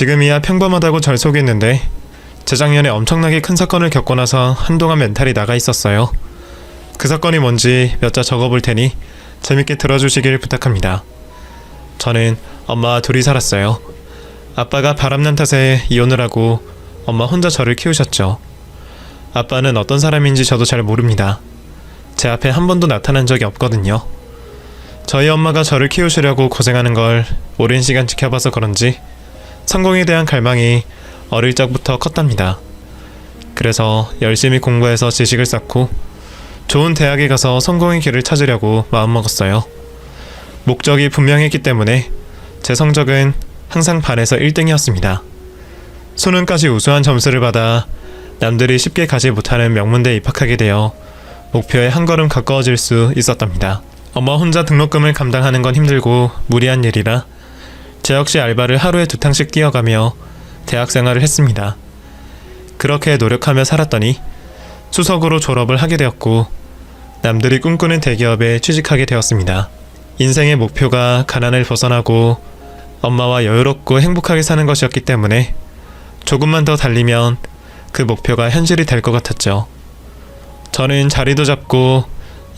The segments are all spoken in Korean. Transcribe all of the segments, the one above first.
지금이야 평범하다고 절 속였는데 재작년에 엄청나게 큰 사건을 겪고 나서 한동안 멘탈이 나가 있었어요. 그 사건이 뭔지 몇 자 적어볼 테니 재밌게 들어주시길 부탁합니다. 저는 엄마와 둘이 살았어요. 아빠가 바람난 탓에 이혼을 하고 엄마 혼자 저를 키우셨죠. 아빠는 어떤 사람인지 저도 잘 모릅니다. 제 앞에 한 번도 나타난 적이 없거든요. 저희 엄마가 저를 키우시려고 고생하는 걸 오랜 시간 지켜봐서 그런지 성공에 대한 갈망이 어릴 적부터 컸답니다. 그래서 열심히 공부해서 지식을 쌓고 좋은 대학에 가서 성공의 길을 찾으려고 마음먹었어요. 목적이 분명했기 때문에 제 성적은 항상 반에서 1등이었습니다. 수능까지 우수한 점수를 받아 남들이 쉽게 가지 못하는 명문대에 입학하게 되어 목표에 한 걸음 가까워질 수 있었답니다. 엄마 혼자 등록금을 감당하는 건 힘들고 무리한 일이라 저 역시 알바를 하루에 2탕씩 뛰어가며 대학 생활을 했습니다. 그렇게 노력하며 살았더니 수석으로 졸업을 하게 되었고 남들이 꿈꾸는 대기업에 취직하게 되었습니다. 인생의 목표가 가난을 벗어나고 엄마와 여유롭고 행복하게 사는 것이었기 때문에 조금만 더 달리면 그 목표가 현실이 될 것 같았죠. 저는 자리도 잡고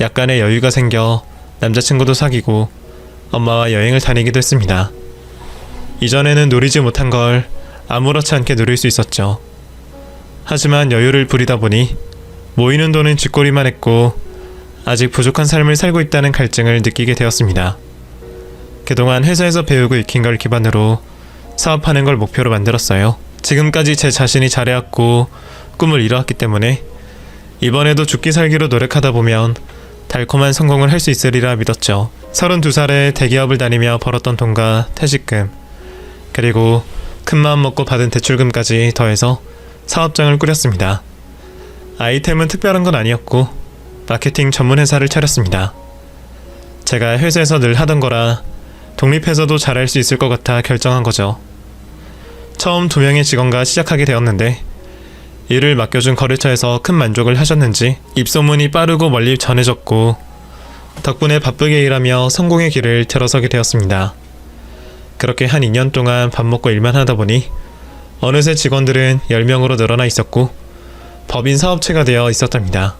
약간의 여유가 생겨 남자친구도 사귀고 엄마와 여행을 다니기도 했습니다. 이전에는 누리지 못한 걸 아무렇지 않게 누릴 수 있었죠. 하지만 여유를 부리다 보니 모이는 돈은 쥐꼬리만 했고 아직 부족한 삶을 살고 있다는 갈증을 느끼게 되었습니다. 그동안 회사에서 배우고 익힌 걸 기반으로 사업하는 걸 목표로 만들었어요. 지금까지 제 자신이 잘해왔고 꿈을 이뤄왔기 때문에 이번에도 죽기 살기로 노력하다 보면 달콤한 성공을 할 수 있으리라 믿었죠. 32살에 대기업을 다니며 벌었던 돈과 퇴직금 그리고 큰마음 먹고 받은 대출금까지 더해서 사업장을 꾸렸습니다. 아이템은 특별한 건 아니었고 마케팅 전문 회사를 차렸습니다. 제가 회사에서 늘 하던 거라 독립해서도 잘할 수 있을 것 같아 결정한 거죠. 처음 2명의 직원과 시작하게 되었는데 일을 맡겨준 거래처에서 큰 만족을 하셨는지 입소문이 빠르고 멀리 전해졌고 덕분에 바쁘게 일하며 성공의 길을 들어서게 되었습니다. 그렇게 한 2년 동안 밥 먹고 일만 하다 보니 어느새 직원들은 10명으로 늘어나 있었고 법인 사업체가 되어 있었답니다.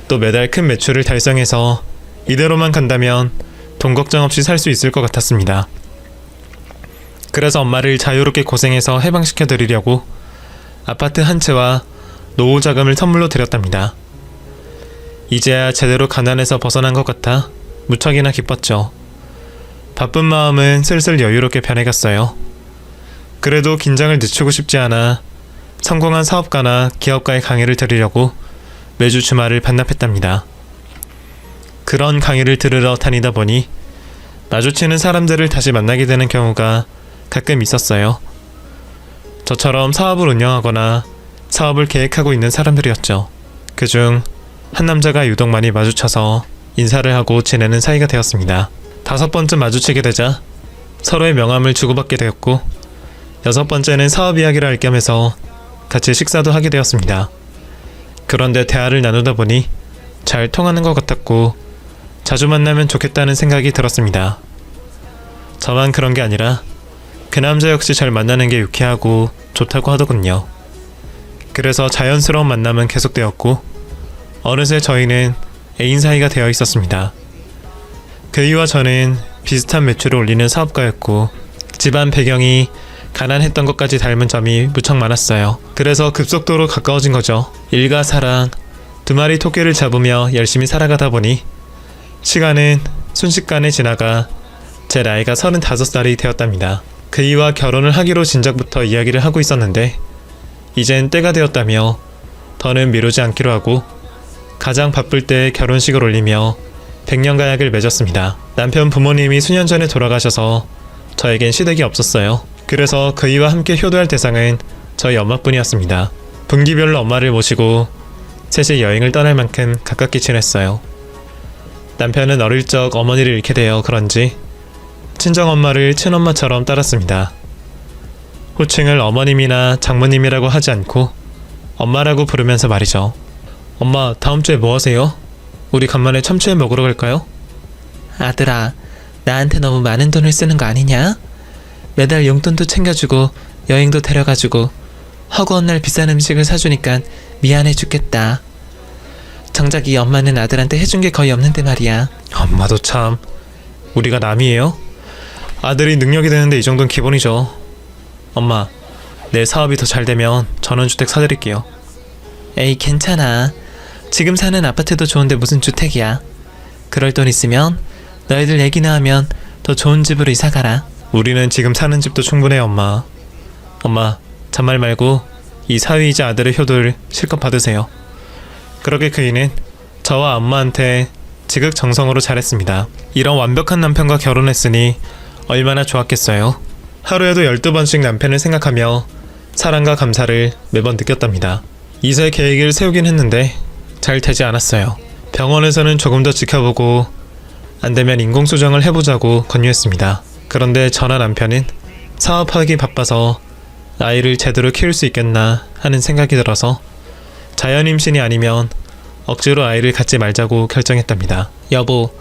또 매달 큰 매출을 달성해서 이대로만 간다면 돈 걱정 없이 살 수 있을 것 같았습니다. 그래서 엄마를 자유롭게 고생해서 해방시켜드리려고 아파트 한 채와 노후 자금을 선물로 드렸답니다. 이제야 제대로 가난에서 벗어난 것 같아 무척이나 기뻤죠. 바쁜 마음은 슬슬 여유롭게 변해갔어요. 그래도 긴장을 늦추고 싶지 않아 성공한 사업가나 기업가의 강의를 들으려고 매주 주말을 반납했답니다. 그런 강의를 들으러 다니다 보니 마주치는 사람들을 다시 만나게 되는 경우가 가끔 있었어요. 저처럼 사업을 운영하거나 사업을 계획하고 있는 사람들이었죠. 그중 한 남자가 유독 많이 마주쳐서 인사를 하고 지내는 사이가 되었습니다. 5번쯤 마주치게 되자 서로의 명함을 주고받게 되었고 6번째는 사업 이야기를 할 겸 해서 같이 식사도 하게 되었습니다. 그런데 대화를 나누다 보니 잘 통하는 것 같았고 자주 만나면 좋겠다는 생각이 들었습니다. 저만 그런 게 아니라 그 남자 역시 잘 만나는 게 유쾌하고 좋다고 하더군요. 그래서 자연스러운 만남은 계속되었고 어느새 저희는 애인 사이가 되어 있었습니다. 그이와 저는 비슷한 매출을 올리는 사업가였고 집안 배경이 가난했던 것까지 닮은 점이 무척 많았어요. 그래서 급속도로 가까워진 거죠. 일과 사랑, 2마리 토끼를 잡으며 열심히 살아가다 보니 시간은 순식간에 지나가 제 나이가 35살이 되었답니다. 그이와 결혼을 하기로 진작부터 이야기를 하고 있었는데 이젠 때가 되었다며 더는 미루지 않기로 하고 가장 바쁠 때 결혼식을 올리며 100년가약을 맺었습니다. 남편 부모님이 수년 전에 돌아가셔서 저에겐 시댁이 없었어요. 그래서 그이와 함께 효도할 대상은 저희 엄마뿐이었습니다. 분기별로 엄마를 모시고 셋이 여행을 떠날 만큼 가깝게 지냈어요. 남편은 어릴 적 어머니를 잃게 되어 그런지 친정엄마를 친엄마처럼 따랐습니다. 호칭을 어머님이나 장모님이라고 하지 않고 엄마라고 부르면서 말이죠. 엄마, 다음 주에 뭐 하세요? 우리 간만에 참치회 먹으러 갈까요? 아들아, 나한테 너무 많은 돈을 쓰는 거 아니냐? 매달 용돈도 챙겨주고 여행도 데려가주고 허구한 날 비싼 음식을 사주니까 미안해 죽겠다. 정작 이 엄마는 아들한테 해준 게 거의 없는데 말이야. 엄마도 참. 우리가 남이에요? 아들이 능력이 되는데 이 정도는 기본이죠. 엄마, 내 사업이 더 잘 되면 전원주택 사드릴게요. 에이 괜찮아. 지금 사는 아파트도 좋은데 무슨 주택이야. 그럴 돈 있으면 너희들 애기 낳으면 더 좋은 집으로 이사가라. 우리는 지금 사는 집도 충분해요, 엄마. 엄마, 잔말 말고 이 사위이자 아들의 효도를 실컷 받으세요. 그렇게 그이는 저와 엄마한테 지극정성으로 잘했습니다. 이런 완벽한 남편과 결혼했으니 얼마나 좋았겠어요. 하루에도 12번씩 남편을 생각하며 사랑과 감사를 매번 느꼈답니다. 이사의 계획을 세우긴 했는데 잘 되지 않았어요. 병원에서는 조금 더 지켜보고 안되면 인공수정을 해보자고 권유했습니다. 그런데 저나 남편은 사업하기 바빠서 아이를 제대로 키울 수 있겠나 하는 생각이 들어서 자연임신이 아니면 억지로 아이를 갖지 말자고 결정했답니다. 여보,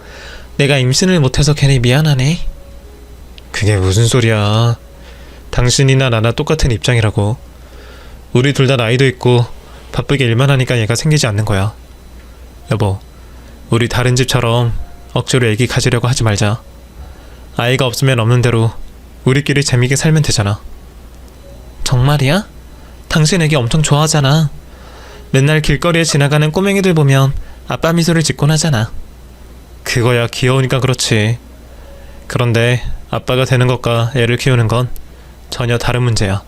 내가 임신을 못해서 괜히 미안하네. 그게 무슨 소리야. 당신이나 나나 똑같은 입장이라고. 우리 둘 다 나이도 있고 바쁘게 일만 하니까 얘가 생기지 않는 거야. 여보, 우리 다른 집처럼 억지로 애기 가지려고 하지 말자. 아이가 없으면 없는 대로 우리끼리 재미있게 살면 되잖아. 정말이야? 당신 애기 엄청 좋아하잖아. 맨날 길거리에 지나가는 꼬맹이들 보면 아빠 미소를 짓곤 하잖아. 그거야 귀여우니까 그렇지. 그런데 아빠가 되는 것과 애를 키우는 건 전혀 다른 문제야.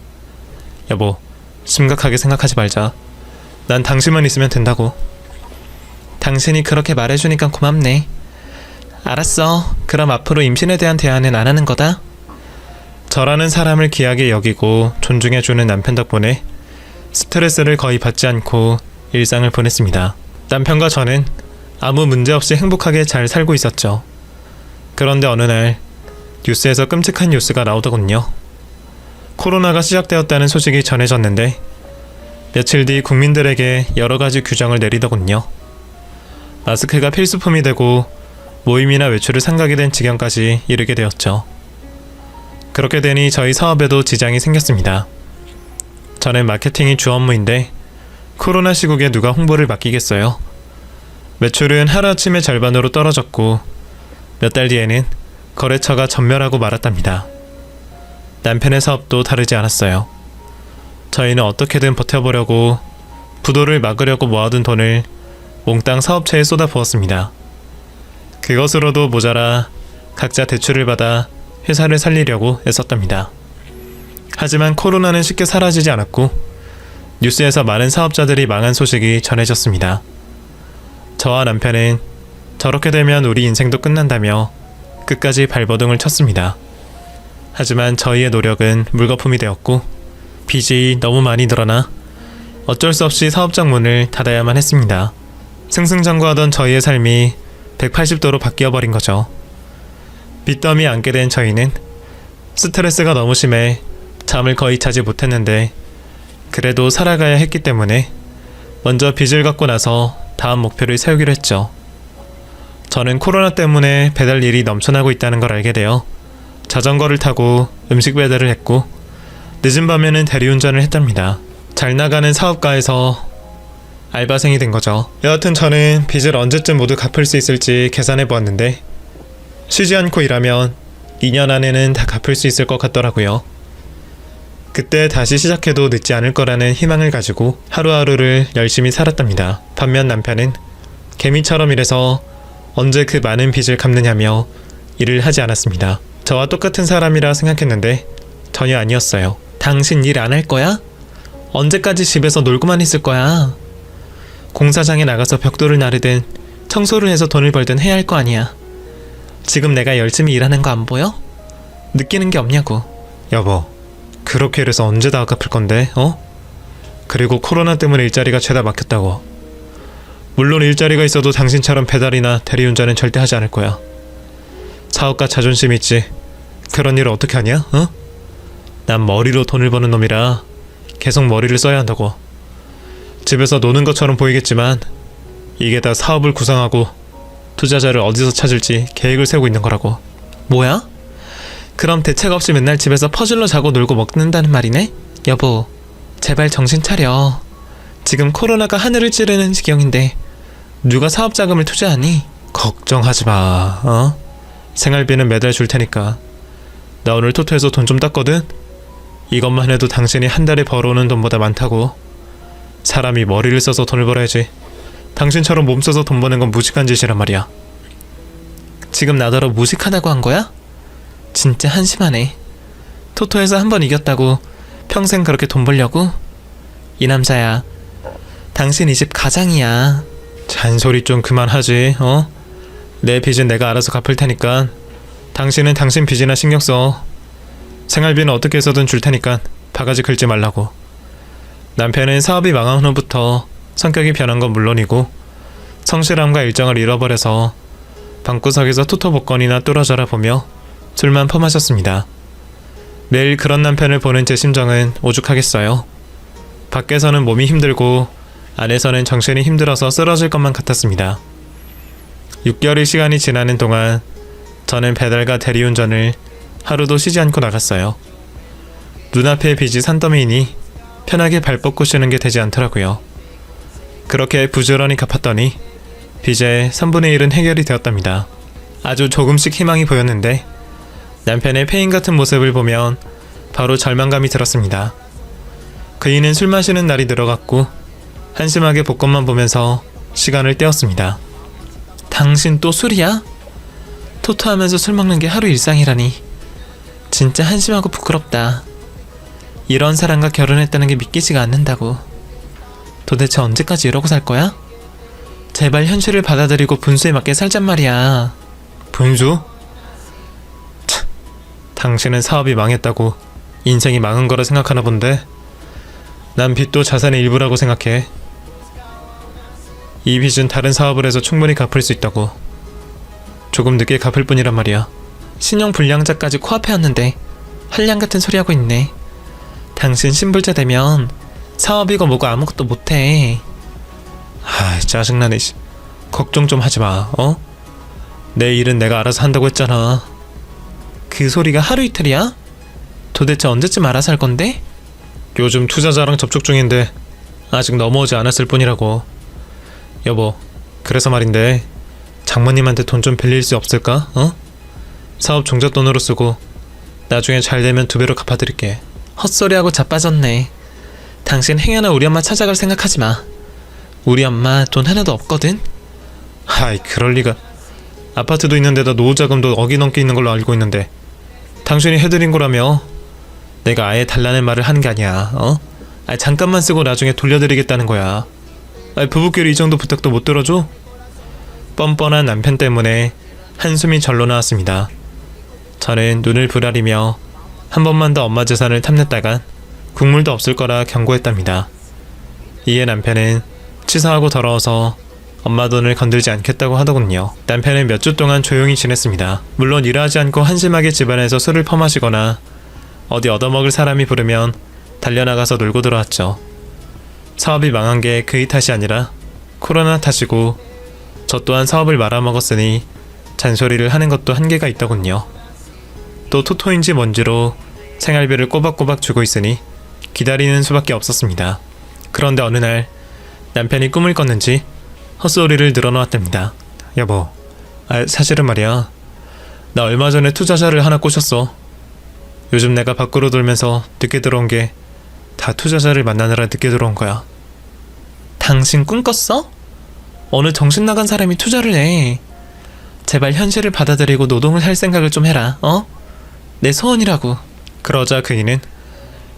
여보, 심각하게 생각하지 말자. 난 당신만 있으면 된다고. 당신이 그렇게 말해주니까 고맙네. 알았어. 그럼 앞으로 임신에 대한 대화는 안 하는 거다. 저라는 사람을 귀하게 여기고 존중해주는 남편 덕분에 스트레스를 거의 받지 않고 일상을 보냈습니다. 남편과 저는 아무 문제 없이 행복하게 잘 살고 있었죠. 그런데 어느 날 뉴스에서 끔찍한 뉴스가 나오더군요. 코로나가 시작되었다는 소식이 전해졌는데 며칠 뒤 국민들에게 여러 가지 규정을 내리더군요. 마스크가 필수품이 되고 모임이나 외출을 삼가게 된 지경까지 이르게 되었죠. 그렇게 되니 저희 사업에도 지장이 생겼습니다. 저는 마케팅이 주 업무인데 코로나 시국에 누가 홍보를 맡기겠어요. 매출은 하루아침에 절반으로 떨어졌고 몇 달 뒤에는 거래처가 전멸하고 말았답니다. 남편의 사업도 다르지 않았어요. 저희는 어떻게든 버텨보려고 부도를 막으려고 모아둔 돈을 몽땅 사업체에 쏟아부었습니다. 그것으로도 모자라 각자 대출을 받아 회사를 살리려고 애썼답니다. 하지만 코로나는 쉽게 사라지지 않았고 뉴스에서 많은 사업자들이 망한 소식이 전해졌습니다. 저와 남편은 저렇게 되면 우리 인생도 끝난다며 끝까지 발버둥을 쳤습니다. 하지만 저희의 노력은 물거품이 되었고 빚이 너무 많이 늘어나 어쩔 수 없이 사업장 문을 닫아야만 했습니다. 승승장구하던 저희의 삶이 180도로 바뀌어버린 거죠. 빚더미에 앉게 된 저희는 스트레스가 너무 심해 잠을 거의 자지 못했는데 그래도 살아가야 했기 때문에 먼저 빚을 갚고 나서 다음 목표를 세우기로 했죠. 저는 코로나 때문에 배달 일이 넘쳐나고 있다는 걸 알게 되어 자전거를 타고 음식 배달을 했고 늦은 밤에는 대리운전을 했답니다. 잘 나가는 사업가에서 알바생이 된 거죠. 여하튼 저는 빚을 언제쯤 모두 갚을 수 있을지 계산해 보았는데 쉬지 않고 일하면 2년 안에는 다 갚을 수 있을 것 같더라고요. 그때 다시 시작해도 늦지 않을 거라는 희망을 가지고 하루하루를 열심히 살았답니다. 반면 남편은 개미처럼 일해서 언제 그 많은 빚을 갚느냐며 일을 하지 않았습니다. 저와 똑같은 사람이라 생각했는데 전혀 아니었어요. 당신 일 안 할 거야? 언제까지 집에서 놀고만 있을 거야? 공사장에 나가서 벽돌을 나르든 청소를 해서 돈을 벌든 해야 할 거 아니야. 지금 내가 열심히 일하는 거 안 보여? 느끼는 게 없냐고. 여보, 그렇게 일해서 언제 다 갚을 건데, 어? 그리고 코로나 때문에 일자리가 죄다 막혔다고. 물론 일자리가 있어도 당신처럼 배달이나 대리운전은 절대 하지 않을 거야. 사업가 자존심 있지. 그런 일을 어떻게 하냐, 어? 난 머리로 돈을 버는 놈이라 계속 머리를 써야 한다고. 집에서 노는 것처럼 보이겠지만 이게 다 사업을 구상하고 투자자를 어디서 찾을지 계획을 세우고 있는 거라고. 뭐야? 그럼 대책 없이 맨날 집에서 퍼즐로 자고 놀고 먹는다는 말이네? 여보, 제발 정신 차려. 지금 코로나가 하늘을 찌르는 지경인데 누가 사업 자금을 투자하니? 걱정하지 마. 어? 생활비는 매달 줄 테니까. 나 오늘 토토에서 돈 좀 땄거든. 이것만 해도 당신이 한 달에 벌어오는 돈보다 많다고. 사람이 머리를 써서 돈을 벌어야지. 당신처럼 몸 써서 돈 버는 건 무식한 짓이란 말이야. 지금 나더러 무식하다고 한 거야? 진짜 한심하네. 토토에서 한 번 이겼다고 평생 그렇게 돈 벌려고? 이 남자야, 당신 이 집 가장이야. 잔소리 좀 그만하지. 어? 내 빚은 내가 알아서 갚을 테니까 당신은 당신 빚이나 신경 써. 생활비는 어떻게 해서든 줄 테니까 바가지 긁지 말라고. 남편은 사업이 망한 후부터 성격이 변한 건 물론이고 성실함과 일정을 잃어버려서 방구석에서 토토 복권이나 뚫어져라 보며 술만 퍼마셨습니다. 매일 그런 남편을 보는 제 심정은 오죽하겠어요. 밖에서는 몸이 힘들고 안에서는 정신이 힘들어서 쓰러질 것만 같았습니다. 6개월의 시간이 지나는 동안 저는 배달과 대리운전을 하루도 쉬지 않고 나갔어요. 눈앞에 빚이 산더미이니 편하게 발 뻗고 쉬는 게 되지 않더라고요. 그렇게 부지런히 갚았더니 빚의 3분의 1은 해결이 되었답니다. 아주 조금씩 희망이 보였는데 남편의 폐인 같은 모습을 보면 바로 절망감이 들었습니다. 그이는 술 마시는 날이 늘어갔고 한심하게 복권만 보면서 시간을 때웠습니다. 당신 또 술이야? 토토하면서 술 먹는 게 하루 일상이라니. 진짜 한심하고 부끄럽다. 이런 사람과 결혼했다는 게 믿기지가 않는다고. 도대체 언제까지 이러고 살 거야? 제발 현실을 받아들이고 분수에 맞게 살잔 말이야. 분수? 참, 당신은 사업이 망했다고 인생이 망한 거라 생각하나 본데 난 빚도 자산의 일부라고 생각해. 이 빚은 다른 사업을 해서 충분히 갚을 수 있다고. 조금 늦게 갚을 뿐이란 말이야. 신용 불량자까지 코앞에 왔는데 한량 같은 소리 하고 있네. 당신 신불자 되면 사업이고 뭐고 아무것도 못해. 짜증나네. 걱정 좀 하지마. 어? 내 일은 내가 알아서 한다고 했잖아. 그 소리가 하루 이틀이야? 도대체 언제쯤 알아서 할 건데? 요즘 투자자랑 접촉 중인데 아직 넘어오지 않았을 뿐이라고. 여보, 그래서 말인데 장모님한테 돈 좀 빌릴 수 없을까? 어? 사업 종잣돈으로 쓰고 나중에 잘 되면 2배로 갚아드릴게. 헛소리하고 자빠졌네. 당신 행여나 우리 엄마 찾아갈 생각하지 마. 우리 엄마 돈 하나도 없거든. 그럴 리가. 아파트도 있는데다 노후자금도 억이 넘게 있는 걸로 알고 있는데 당신이 해드린 거라며. 내가 아예 달라는 말을 하는 게 아니야. 어? 잠깐만 쓰고 나중에 돌려드리겠다는 거야. 부부끼리 이 정도 부탁도 못 들어줘? 뻔뻔한 남편 때문에 한숨이 절로 나왔습니다. 저는 눈을 부라리며 한 번만 더 엄마 재산을 탐냈다간 국물도 없을 거라 경고했답니다. 이에 남편은 치사하고 더러워서 엄마 돈을 건들지 않겠다고 하더군요. 남편은 몇 주 동안 조용히 지냈습니다. 물론 일하지 않고 한심하게 집안에서 술을 퍼마시거나 어디 얻어먹을 사람이 부르면 달려나가서 놀고 들어왔죠. 사업이 망한 게 그의 탓이 아니라 코로나 탓이고 저 또한 사업을 말아먹었으니 잔소리를 하는 것도 한계가 있더군요. 또 토토인지 뭔지로 생활비를 꼬박꼬박 주고 있으니 기다리는 수밖에 없었습니다. 그런데 어느 날 남편이 꿈을 꿨는지 헛소리를 늘어놓았답니다. 여보, 사실은 말이야. 나 얼마 전에 투자자를 하나 꼬셨어. 요즘 내가 밖으로 돌면서 늦게 들어온 게 다 투자자를 만나느라 늦게 들어온 거야. 당신 꿈 꿨어? 어느 정신 나간 사람이 투자를 해. 제발 현실을 받아들이고 노동을 할 생각을 좀 해라. 어? 내 소원이라고. 그러자 그이는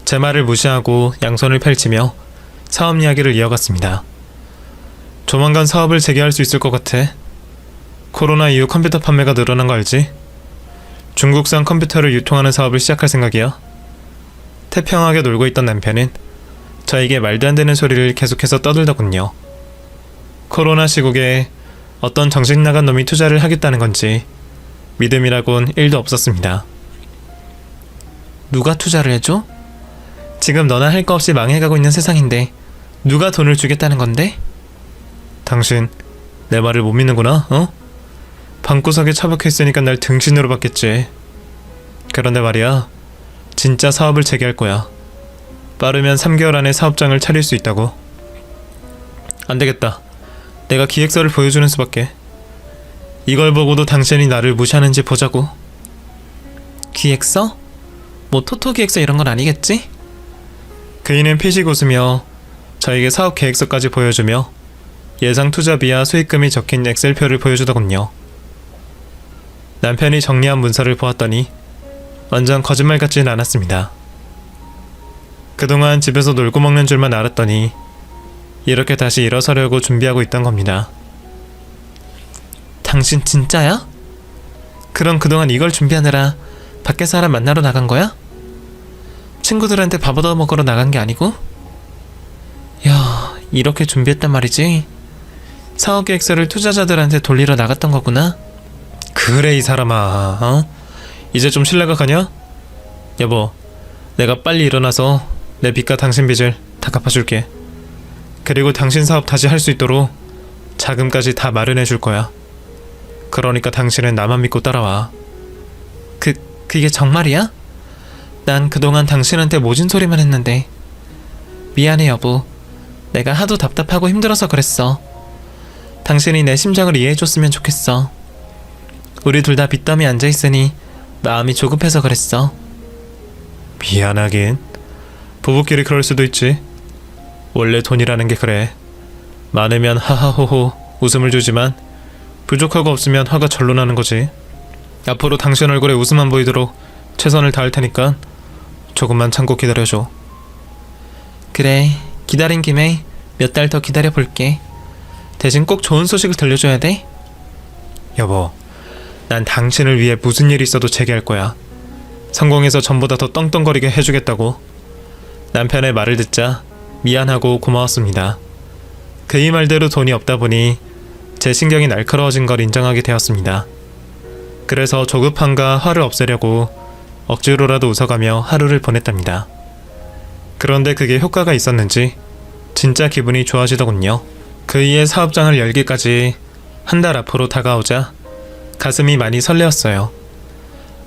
제 말을 무시하고 양손을 펼치며 사업 이야기를 이어갔습니다. 조만간 사업을 재개할 수 있을 것 같아. 코로나 이후 컴퓨터 판매가 늘어난 거 알지? 중국산 컴퓨터를 유통하는 사업을 시작할 생각이야. 태평하게 놀고 있던 남편은 저에게 말도 안 되는 소리를 계속해서 떠들더군요. 코로나 시국에 어떤 정신 나간 놈이 투자를 하겠다는 건지 믿음이라곤 1도 없었습니다. 누가 투자를 해줘? 지금 너나 할 거 없이 망해가고 있는 세상인데 누가 돈을 주겠다는 건데? 당신 내 말을 못 믿는구나. 어? 방구석에 처박혀 있으니까 날 등신으로 봤겠지. 그런데 말이야, 진짜 사업을 재개할 거야. 빠르면 3개월 안에 사업장을 차릴 수 있다고. 안 되겠다. 내가 기획서를 보여주는 수밖에. 이걸 보고도 당신이 나를 무시하는지 보자고. 기획서? 뭐 토토 기획서 이런 건 아니겠지? 그이는 피식 웃으며 저에게 사업 계획서까지 보여주며 예상 투자비와 수익금이 적힌 엑셀표를 보여주더군요. 남편이 정리한 문서를 보았더니 완전 거짓말 같진 않았습니다. 그동안 집에서 놀고 먹는 줄만 알았더니 이렇게 다시 일어서려고 준비하고 있던 겁니다. 당신 진짜야? 그럼 그동안 이걸 준비하느라 밖에 사람 만나러 나간 거야? 친구들한테 밥 얻어 먹으러 나간 게 아니고? 야, 이렇게 준비했단 말이지? 사업 계획서를 투자자들한테 돌리러 나갔던 거구나? 그래 이 사람아, 어? 이제 좀 신뢰가 가냐? 여보, 내가 빨리 일어나서 내 빚과 당신 빚을 다 갚아줄게. 그리고 당신 사업 다시 할 수 있도록 자금까지 다 마련해 줄 거야. 그러니까 당신은 나만 믿고 따라와. 그게 정말이야? 난 그동안 당신한테 모진 소리만 했는데. 미안해 여보. 내가 하도 답답하고 힘들어서 그랬어. 당신이 내 심정을 이해해줬으면 좋겠어. 우리 둘 다 빚더미 앉아있으니 마음이 조급해서 그랬어. 미안하긴. 부부끼리 그럴 수도 있지. 원래 돈이라는 게 그래. 많으면 하하호호 웃음을 주지만 부족하고 없으면 화가 절로 나는 거지. 앞으로 당신 얼굴에 웃음만 보이도록 최선을 다할 테니까 조금만 참고 기다려줘. 그래, 기다린 김에 몇 달 더 기다려볼게. 대신 꼭 좋은 소식을 들려줘야 돼. 여보, 난 당신을 위해 무슨 일이 있어도 재개할 거야. 성공해서 전보다 더 떵떵거리게 해주겠다고. 남편의 말을 듣자 미안하고 고마웠습니다. 그의 말대로 돈이 없다 보니 제 신경이 날카로워진 걸 인정하게 되었습니다. 그래서 조급함과 화를 없애려고 억지로라도 웃어가며 하루를 보냈답니다. 그런데 그게 효과가 있었는지 진짜 기분이 좋아지더군요. 그이의 사업장을 열기까지 한 달 앞으로 다가오자 가슴이 많이 설레었어요.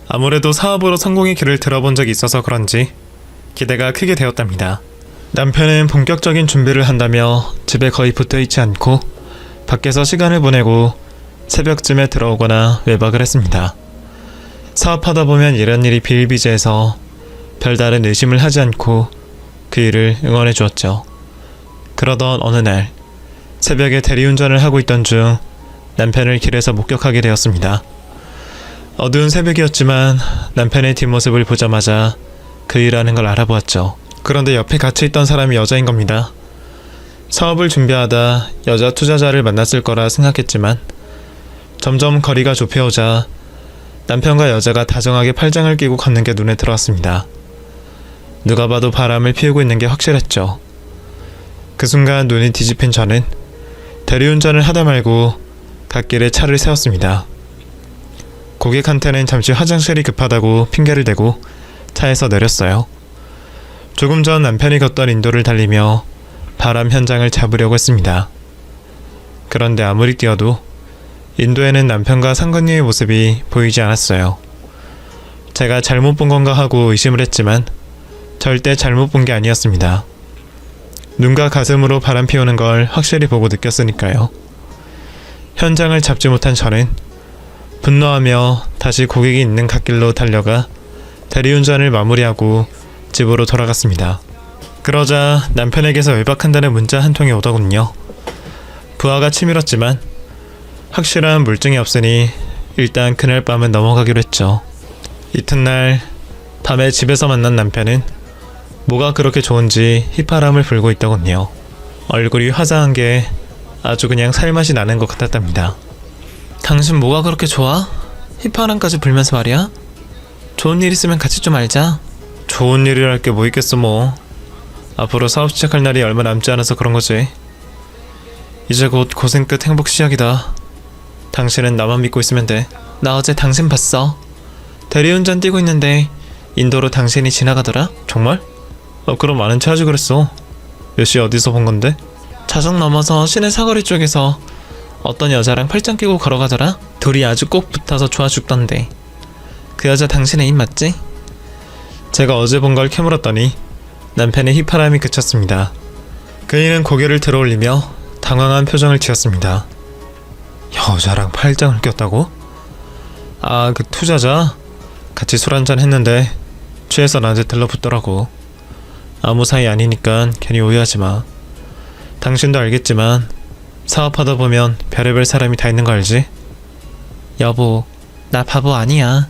아무래도 사업으로 성공의 길을 들어본 적이 있어서 그런지 기대가 크게 되었답니다. 남편은 본격적인 준비를 한다며 집에 거의 붙어있지 않고 밖에서 시간을 보내고 새벽쯤에 들어오거나 외박을 했습니다. 사업하다 보면 이런 일이 비일비재해서 별다른 의심을 하지 않고 그 일을 응원해 주었죠. 그러던 어느 날 새벽에 대리운전을 하고 있던 중 남편을 길에서 목격하게 되었습니다. 어두운 새벽이었지만 남편의 뒷모습을 보자마자 그이라는 걸 알아보았죠. 그런데 옆에 같이 있던 사람이 여자인 겁니다. 사업을 준비하다 여자 투자자를 만났을 거라 생각했지만 점점 거리가 좁혀오자 남편과 여자가 다정하게 팔짱을 끼고 걷는 게 눈에 들어왔습니다. 누가 봐도 바람을 피우고 있는 게 확실했죠. 그 순간 눈이 뒤집힌 저는 대리운전을 하다 말고 갓길에 차를 세웠습니다. 고객한테는 잠시 화장실이 급하다고 핑계를 대고 차에서 내렸어요. 조금 전 남편이 걷던 인도를 달리며 바람 현장을 잡으려고 했습니다. 그런데 아무리 뛰어도 인도에는 남편과 상건녀의 모습이 보이지 않았어요. 제가 잘못 본 건가 하고 의심을 했지만 절대 잘못 본 게 아니었습니다. 눈과 가슴으로 바람 피우는 걸 확실히 보고 느꼈으니까요. 현장을 잡지 못한 저는 분노하며 다시 고객이 있는 갓길로 달려가 대리운전을 마무리하고 집으로 돌아갔습니다. 그러자 남편에게서 외박한다는 문자 한 통이 오더군요. 부하가 치밀었지만 확실한 물증이 없으니 일단 그날 밤은 넘어가기로 했죠. 이튿날 밤에 집에서 만난 남편은 뭐가 그렇게 좋은지 휘파람을 불고 있더군요. 얼굴이 화사한 게 아주 그냥 살맛이 나는 것 같았답니다. 당신 뭐가 그렇게 좋아? 휘파람까지 불면서 말이야? 좋은 일 있으면 같이 좀 알자. 좋은 일이랄 게 뭐 있겠어 뭐. 앞으로 사업 시작할 날이 얼마 남지 않아서 그런 거지. 이제 곧 고생 끝 행복 시작이다. 당신은 나만 믿고 있으면 돼. 나 어제 당신 봤어. 대리운전 뛰고 있는데 인도로 당신이 지나가더라? 정말? 그럼 아는 체 하지 그랬어. 몇 시에 어디서 본 건데? 자석 넘어서 시내 사거리 쪽에서 어떤 여자랑 팔짱 끼고 걸어가더라? 둘이 아주 꼭 붙어서 좋아 죽던데. 그 여자 당신의 입 맞지? 제가 어제 본 걸 캐물었더니 남편의 휘파람이 그쳤습니다. 그이는 고개를 들어올리며 당황한 표정을 지었습니다. 여자랑 팔짱을 꼈다고? 아, 그 투자자? 같이 술 한잔 했는데 취해서 나한테 들러붙더라고. 아무 사이 아니니까 괜히 오해하지 마. 당신도 알겠지만 사업하다 보면 별의별 사람이 다 있는 거 알지? 여보, 나 바보 아니야.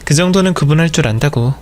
그 정도는 구분할 줄 안다고.